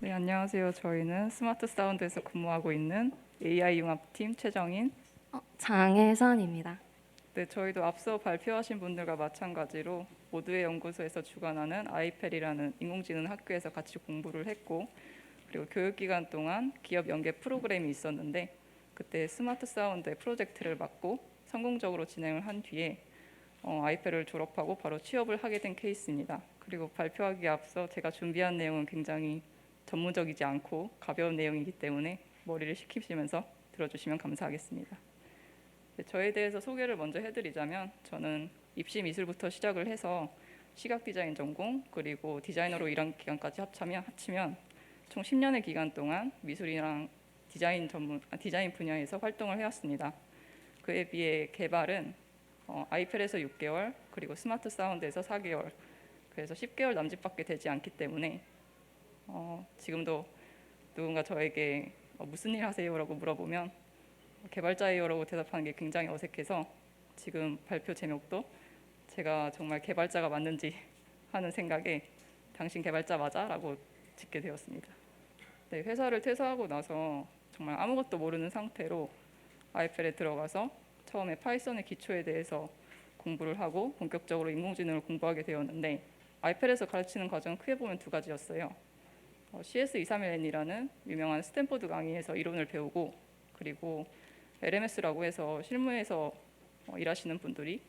네, 안녕하세요. 저희는 스마트 사운드에서 근무하고 있는 AI 융합팀 최정인. 장혜선입니다. 네, 저희도 앞서 발표하신 분들과 마찬가지로 모두의 연구소에서 주관하는 아이펠이라는 인공지능 학교에서 같이 공부를 했고, 그리고 교육기간 동안 기업 연계 프로그램이 있었는데 그때 스마트 사운드의 프로젝트를 맡고 성공적으로 진행을 한 뒤에 아이펠을 졸업하고 바로 취업을 하게 된 케이스입니다. 그리고 발표하기에 앞서 제가 준비한 내용은 굉장히 전문적이지 않고 가벼운 내용이기 때문에 머리를 식히시면서 들어주시면 감사하겠습니다. 네, 저에 대해서 소개를 먼저 해드리자면 저는 입시 미술부터 시작을 해서 시각 디자인 전공 그리고 디자이너로 일한 기간까지 합치면 총 10년의 기간 동안 미술이랑 디자인 분야에서 활동을 해왔습니다. 그에 비해 개발은 아이펠에서 6개월 그리고 스마트 사운드에서 4개월, 그래서 10개월 남짓밖에 되지 않기 때문에 지금도 누군가 저에게 무슨 일 하세요라고 물어보면 개발자예요라고 대답하는 게 굉장히 어색해서 지금 발표 제목도 제가 정말 개발자가 맞는지 하는 생각에 당신 개발자 맞아? 라고 짓게 되었습니다. 네, 회사를 퇴사하고 나서 정말 아무것도 모르는 상태로 아이펠에 들어가서 처음에 파이썬의 기초에 대해서 공부를 하고 본격적으로 인공지능을 공부하게 되었는데, 아이펠에서 가르치는 과정은 크게 보면 두 가지였어요. CS231N이라는 유명한 스탠포드 강의에서 이론을 배우고, 그리고 LMS라고 해서 실무에서 일하시는 분들이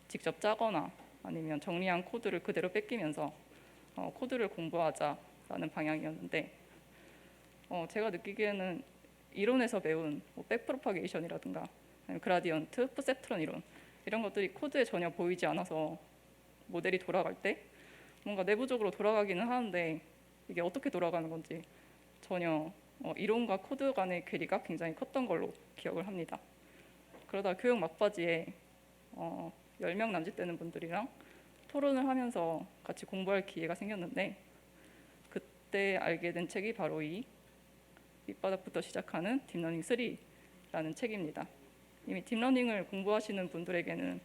직접 짜거나 아니면 정리한 코드를 그대로 뺏기면서 코드를 공부하자라는 방향이었는데, 제가 느끼기에는 이론에서 배운 백프로파게이션이라든가 그라디언트, 퍼셉트론 이런 것들이 코드에 전혀 보이지 않아서 모델이 돌아갈 때 뭔가 내부적으로 돌아가기는 하는데 이게 어떻게 돌아가는 건지 전혀 이론과 코드 간의 괴리가 굉장히 컸던 걸로 기억을 합니다. 그러다 교육 막바지에 10명 남짓 되는 분들이랑 토론을 하면서 같이 공부할 기회가 생겼는데, 그때 알게 된 책이 바로 이 밑바닥부터 시작하는 딥러닝 3라는 책입니다. 이미 딥러닝을 공부하시는 분들에게는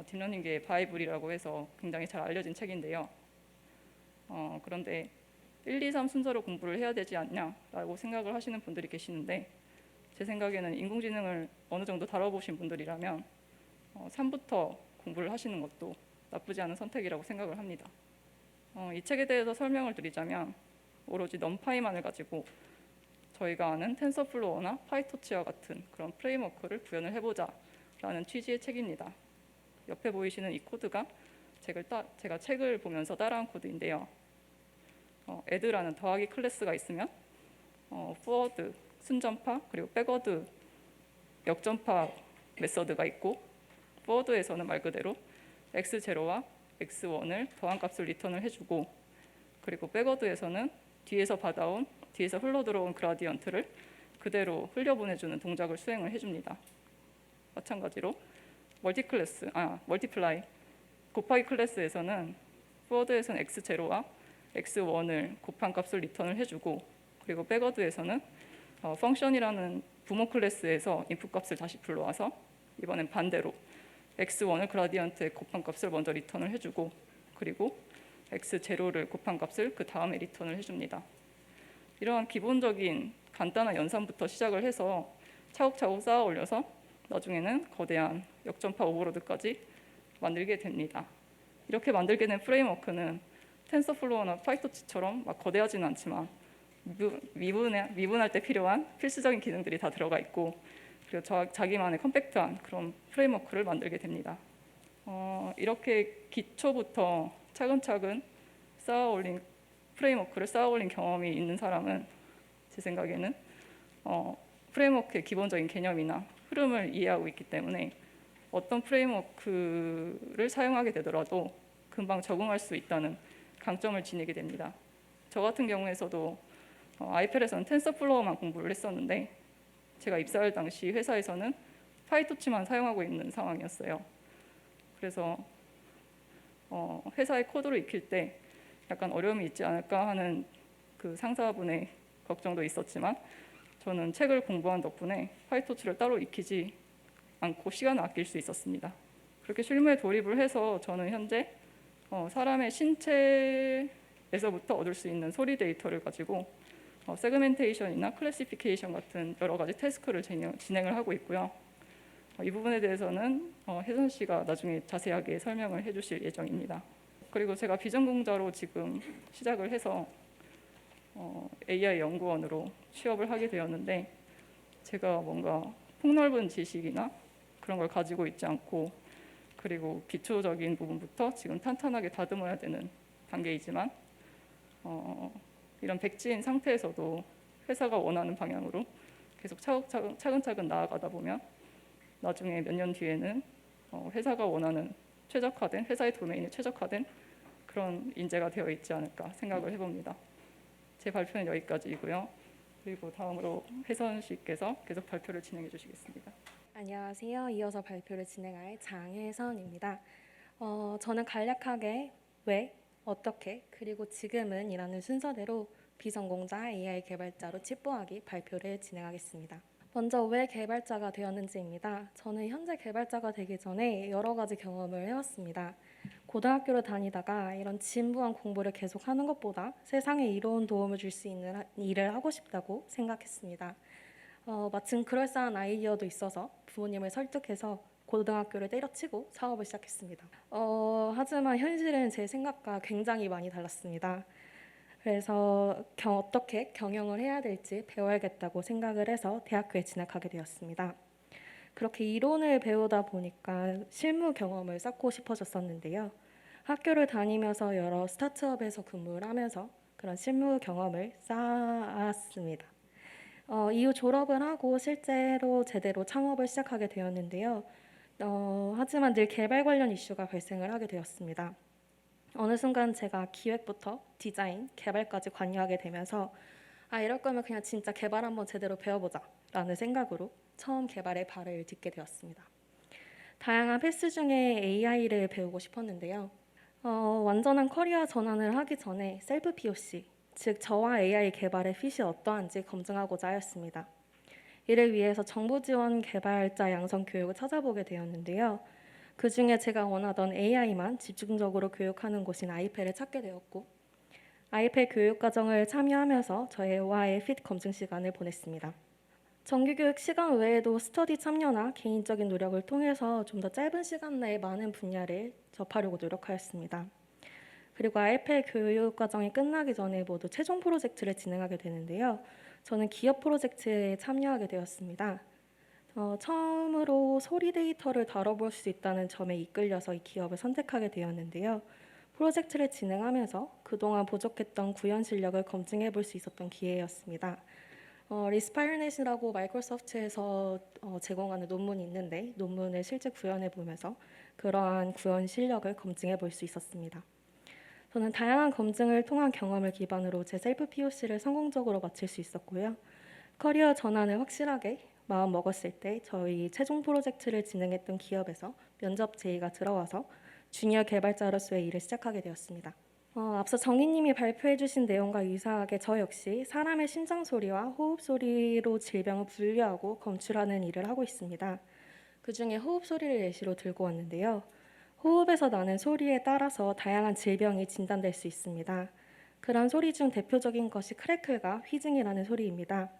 딥러닝계의 바이블이라고 해서 굉장히 잘 알려진 책인데요. 그런데 1, 2, 3 순서로 공부를 해야 되지 않냐라고 생각을 하시는 분들이 계시는데, 제 생각에는 인공지능을 어느 정도 다뤄보신 분들이라면 3부터 공부를 하시는 것도 나쁘지 않은 선택이라고 생각을 합니다. 이 책에 대해서 설명을 드리자면 오로지 넘파이만을 가지고 저희가 아는 텐서플로어나 파이토치와 같은 그런 프레임워크를 구현을 해보자라는 취지의 책입니다. 옆에 보이시는 이 코드가 제가 책을 보면서 따라한 코드인데요. add라는 더하기 클래스가 있으면 forward 순전파 그리고 backward 역전파 메서드가 있고, forward에서는 말 그대로 x0와 x1을 더한 값을 리턴을 해주고, 그리고 backward에서는 뒤에서 흘러 들어온 그라디언트를 그대로 흘려보내주는 동작을 수행을 해줍니다. 마찬가지로 멀티플라이 곱하기 클래스에서는 forward에서는 x0와 x1을 곱한 값을 리턴을 해주고, 그리고 백워드에서는 펑션이라는 부모 클래스에서 인풋 값을 다시 불러와서 이번엔 반대로 x1을 그라디언트의 곱한 값을 먼저 리턴을 해주고, 그리고 x0를 곱한 값을 그 다음에 리턴을 해줍니다. 이러한 기본적인 간단한 연산부터 시작을 해서 차곡차곡 쌓아 올려서 나중에는 거대한 역전파 오버로드까지 만들게 됩니다. 이렇게 만들게 된 프레임워크는 텐서플로어나 파이토치처럼 막 거대하지는 않지만 미분할 때 필요한 필수적인 기능들이 다 들어가 있고, 그리고 자기만의 컴팩트한 그런 프레임워크를 만들게 됩니다. 이렇게 기초부터 차근차근 프레임워크를 쌓아 올린 경험이 있는 사람은 제 생각에는 프레임워크의 기본적인 개념이나 흐름을 이해하고 있기 때문에 어떤 프레임워크를 사용하게 되더라도 금방 적응할 수 있다는 강점을 지니게 됩니다. 저 같은 경우에서도 아이펠에서는 텐서플로어만 공부를 했었는데, 제가 입사할 당시 회사에서는 파이토치만 사용하고 있는 상황이었어요. 그래서 회사의 코드를 익힐 때 약간 어려움이 있지 않을까 하는 그 상사분의 걱정도 있었지만, 저는 책을 공부한 덕분에 파이토치를 따로 익히지 않고 시간을 아낄 수 있었습니다. 그렇게 실무에 돌입을 해서 저는 현재 사람의 신체에서부터 얻을 수 있는 소리 데이터를 가지고 세그멘테이션이나 클래시피케이션 같은 여러 가지 태스크를 진행을 하고 있고요. 이 부분에 대해서는 혜선 씨가 나중에 자세하게 설명을 해주실 예정입니다. 그리고 제가 비전공자로 지금 시작을 해서 AI 연구원으로 취업을 하게 되었는데, 제가 뭔가 폭넓은 지식이나 그런 걸 가지고 있지 않고, 그리고 기초적인 부분부터 지금 탄탄하게 다듬어야 되는 단계이지만 이런 백지인 상태에서도 회사가 원하는 방향으로 계속 차근차근 나아가다 보면 나중에 몇 년 뒤에는 회사가 원하는 최적화된, 회사의 도메인에 최적화된 그런 인재가 되어 있지 않을까 생각을 해봅니다. 제 발표는 여기까지이고요. 그리고 다음으로 혜선 씨께서 계속 발표를 진행해 주시겠습니다. 안녕하세요. 이어서 발표를 진행할 장혜선입니다. 저는 간략하게 왜, 어떻게, 그리고 지금은 이라는 순서대로 비전공자 AI 개발자로 칩보하기 발표를 진행하겠습니다. 먼저 왜 개발자가 되었는지입니다. 저는 현재 개발자가 되기 전에 여러 가지 경험을 해왔습니다. 고등학교를 다니다가 이런 진부한 공부를 계속하는 것보다 세상에 이로운 도움을 줄 수 있는 일을 하고 싶다고 생각했습니다. 마침 그럴싸한 아이디어도 있어서 부모님을 설득해서 고등학교를 때려치고 사업을 시작했습니다. 하지만 현실은 제 생각과 굉장히 많이 달랐습니다. 그래서 어떻게 경영을 해야 될지 배워야겠다고 생각을 해서 대학교에 진학하게 되었습니다. 그렇게 이론을 배우다 보니까 실무 경험을 쌓고 싶어졌었는데요. 학교를 다니면서 여러 스타트업에서 근무를 하면서 그런 실무 경험을 쌓았습니다. 이후 졸업을 하고 실제로 제대로 창업을 시작하게 되었는데요. 하지만 늘 개발 관련 이슈가 발생을 하게 되었습니다. 어느 순간 제가 기획부터 디자인, 개발까지 관여하게 되면서 이럴 거면 그냥 진짜 개발 한번 제대로 배워보자 라는 생각으로 처음 개발에 발을 딛게 되었습니다. 다양한 패스 중에 AI를 배우고 싶었는데요. 완전한 커리어 전환을 하기 전에 셀프 POC, 즉 저와 AI 개발의 핏이 어떠한지 검증하고자 하였습니다. 이를 위해서 정부 지원 개발자 양성 교육을 찾아보게 되었는데요. 그 중에 제가 원하던 AI만 집중적으로 교육하는 곳인 아이펠을 찾게 되었고, 아이펠 교육 과정을 참여하면서 저와의 핏 검증 시간을 보냈습니다. 정규교육 시간 외에도 스터디 참여나 개인적인 노력을 통해서 좀 더 짧은 시간 내에 많은 분야를 접하려고 노력하였습니다. 그리고 아이펠 교육 과정이 끝나기 전에 모두 최종 프로젝트를 진행하게 되는데요. 저는 기업 프로젝트에 참여하게 되었습니다. 처음으로 소리 데이터를 다뤄볼 수 있다는 점에 이끌려서 이 기업을 선택하게 되었는데요. 프로젝트를 진행하면서 그동안 부족했던 구현 실력을 검증해 볼 수 있었던 기회였습니다. 리스파이어넷이라고 마이크로소프트에서 제공하는 논문이 있는데 논문을 실제 구현해 보면서 그러한 구현 실력을 검증해 볼 수 있었습니다. 저는 다양한 검증을 통한 경험을 기반으로 제 셀프 POC를 성공적으로 마칠 수 있었고요. 커리어 전환을 확실하게 마음 먹었을 때 저희 최종 프로젝트를 진행했던 기업에서 면접 제의가 들어와서 주니어 개발자로서의 일을 시작하게 되었습니다. 앞서 정희님이 발표해 주신 내용과 유사하게 저 역시 사람의 심장 소리와 호흡 소리로 질병을 분류하고 검출하는 일을 하고 있습니다. 그중에 호흡 소리를 예시로 들고 왔는데요. 호흡에서 나는 소리에 따라서 다양한 질병이 진단될 수 있습니다. 그런 소리 중 대표적인 것이 크래클과 휘징이라는 소리입니다.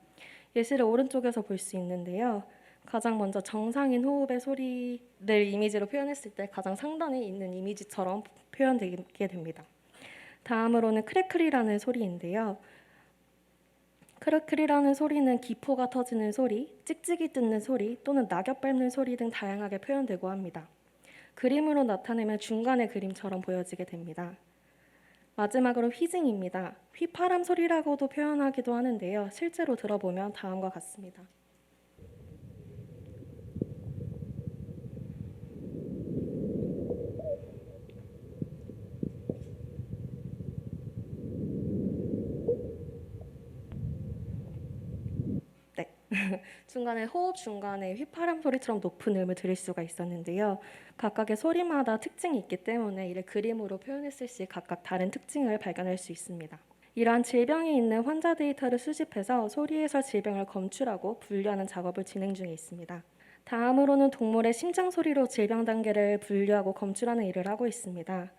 예시를 오른쪽에서 볼 수 있는데요. 가장 먼저 정상인 호흡의 소리를 이미지로 표현했을 때 가장 상단에 있는 이미지처럼 표현되게 됩니다. 다음으로는 크래클이라는 소리인데요. 크래클이라는 소리는 기포가 터지는 소리, 찍찍이 뜯는 소리 또는 낙엽 밟는 소리 등 다양하게 표현되고 합니다. 그림으로 나타내면 중간의 그림처럼 보여지게 됩니다. 마지막으로 휘징입니다. 휘파람 소리라고도 표현하기도 하는데요. 실제로 들어보면 다음과 같습니다. 중간에 호흡 중간에 휘파람 소리처럼 높은 음을 들을 수가 있었는데요. 각각의 소리마다 특징이 있기 때문에 이를 그림으로 표현했을 시 각각 다른 특징을 발견할 수 있습니다. 이러한 질병이 있는 환자 데이터를 수집해서 소리에서 질병을 검출하고 분류하는 작업을 진행 중에 있습니다. 다음으로는 동물의 심장 소리로 질병 단계를 분류하고 검출하는 일을 하고 있습니다.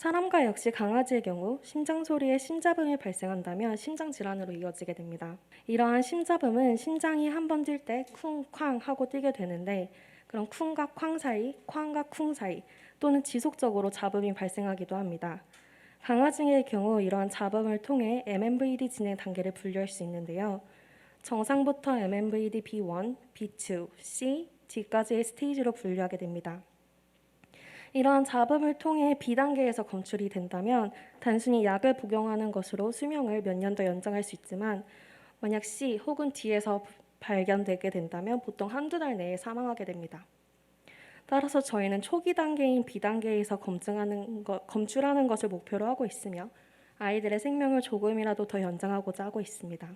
사람과 역시 강아지의 경우 심장 소리에 심잡음이 발생한다면 심장 질환으로 이어지게 됩니다. 이러한 심잡음은 심장이 한 번 뛸 때 쿵쾅 하고 뛰게 되는데 그런 쿵과 쾅 사이, 쾅과 쿵 사이 또는 지속적으로 잡음이 발생하기도 합니다. 강아지의 경우 이러한 잡음을 통해 MMVD 진행 단계를 분류할 수 있는데요. 정상부터 MMVD B1, B2, C, D까지의 스테이지로 분류하게 됩니다. 이러한 잡음을 통해 B단계에서 검출이 된다면 단순히 약을 복용하는 것으로 수명을 몇 년 더 연장할 수 있지만 만약 C 혹은 D에서 발견되게 된다면 보통 한두 달 내에 사망하게 됩니다. 따라서 저희는 초기 단계인 B단계에서 검출하는 것을 목표로 하고 있으며 아이들의 생명을 조금이라도 더 연장하고자 하고 있습니다.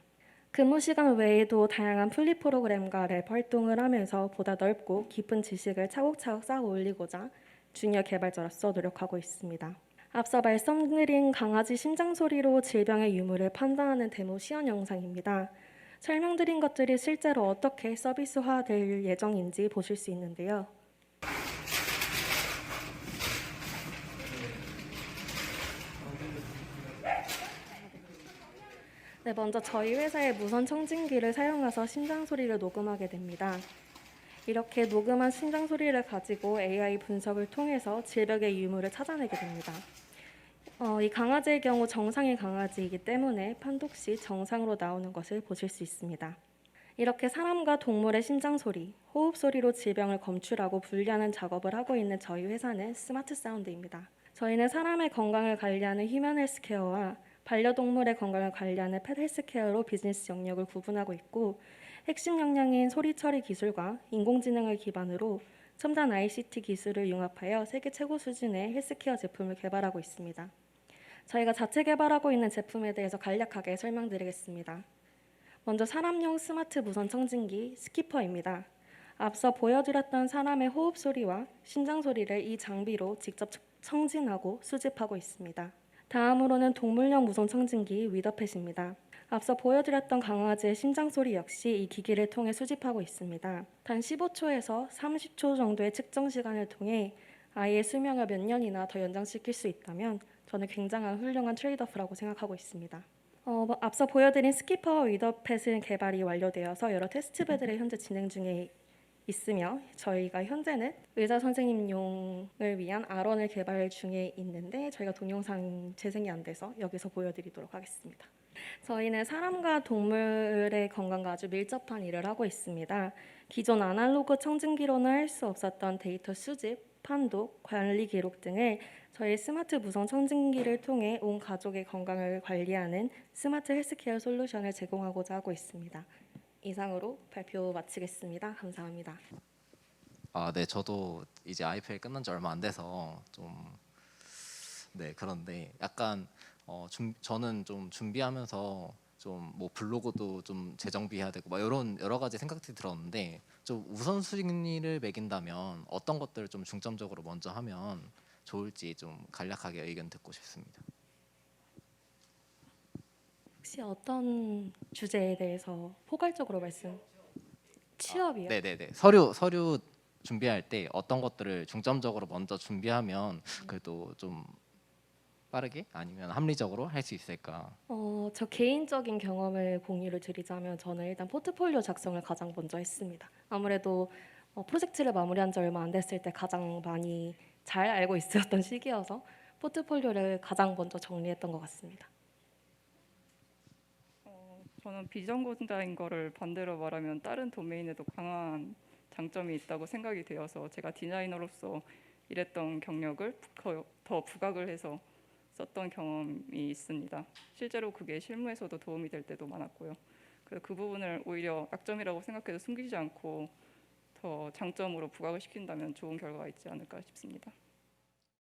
근무 시간 외에도 다양한 플리 프로그램과 랩 활동을 하면서 보다 넓고 깊은 지식을 차곡차곡 쌓아 올리고자 주니어 개발자로서 노력하고 있습니다. 앞서 말씀드린 강아지 심장 소리로 질병의 유무를 판단하는 데모 시연 영상입니다. 설명드린 것들이 실제로 어떻게 서비스화될 예정인지 보실 수 있는데요. 네, 먼저 저희 회사의 무선 청진기를 사용해서 심장 소리를 녹음하게 됩니다. 이렇게 녹음한 심장 소리를 가지고 AI 분석을 통해서 질병의 유무를 찾아내게 됩니다. 이 강아지의 경우 정상의 강아지이기 때문에 판독 시 정상으로 나오는 것을 보실 수 있습니다. 이렇게 사람과 동물의 심장 소리, 호흡 소리로 질병을 검출하고 분류하는 작업을 하고 있는 저희 회사는 스마트 사운드입니다. 저희는 사람의 건강을 관리하는 휴먼 헬스케어와 반려동물의 건강을 관리하는 펫 헬스케어로 비즈니스 영역을 구분하고 있고 핵심 역량인 소리 처리 기술과 인공지능을 기반으로 첨단 ICT 기술을 융합하여 세계 최고 수준의 헬스케어 제품을 개발하고 있습니다. 저희가 자체 개발하고 있는 제품에 대해서 간략하게 설명드리겠습니다. 먼저 사람용 스마트 무선 청진기 스키퍼입니다. 앞서 보여드렸던 사람의 호흡 소리와 심장 소리를 이 장비로 직접 청진하고 수집하고 있습니다. 다음으로는 동물용 무선 청진기 위더펫입니다. 앞서 보여드렸던 강아지의 심장 소리 역시 이 기기를 통해 수집하고 있습니다. 단 15초에서 30초 정도의 측정 시간을 통해 아이의 수명을 몇 년이나 더 연장시킬 수 있다면 저는 굉장한 훌륭한 트레이드오프라고 생각하고 있습니다. 앞서 보여드린 스키퍼와 위더펫은 개발이 완료되어서 여러 테스트베드를 현재 진행 중에 있으며 저희가 현재는 의사 선생님용을 위한 R1을 개발 중에 있는데 저희가 동영상 재생이 안 돼서 여기서 보여드리도록 하겠습니다. 저희는 사람과 동물의 건강과 아주 밀접한 일을 하고 있습니다. 기존 아날로그 청진기로는 할 수 없었던 데이터 수집, 판독, 관리 기록 등을 저희 스마트 무선 청진기를 통해 온 가족의 건강을 관리하는 스마트 헬스케어 솔루션을 제공하고자 하고 있습니다. 이상으로 발표 마치겠습니다. 감사합니다. 네, 저도 이제 IPL 끝난 지 얼마 안 돼서 그런데 약간 저는 좀 준비하면서 좀 뭐 블로그도 좀 재정비해야 되고 막 이런 여러 가지 생각들이 들었는데 좀 우선순위를 매긴다면 어떤 것들을 좀 중점적으로 먼저 하면 좋을지 좀 간략하게 의견 듣고 싶습니다. 혹시 어떤 주제에 대해서 포괄적으로 말씀? 취업이요? 네네네. 서류 준비할 때 어떤 것들을 중점적으로 먼저 준비하면 그래도 좀 빠르게 아니면 합리적으로 할 수 있을까? 저 개인적인 경험을 공유를 드리자면 저는 일단 포트폴리오 작성을 가장 먼저 했습니다. 아무래도 프로젝트를 마무리한 지 얼마 안 됐을 때 가장 많이 잘 알고 있었던 시기여서 포트폴리오를 가장 먼저 정리했던 것 같습니다. 저는 비전공자인 거를 반대로 말하면 다른 도메인에도 강한 장점이 있다고 생각이 되어서 제가 디자이너로서 일했던 경력을 더 부각을 해서 썼던 경험이 있습니다. 실제로 그게 실무에서도 도움이 될 때도 많았고요. 그래서 그 부분을 오히려 약점이라고 생각해서 숨기지 않고 더 장점으로 부각을 시킨다면 좋은 결과가 있지 않을까 싶습니다.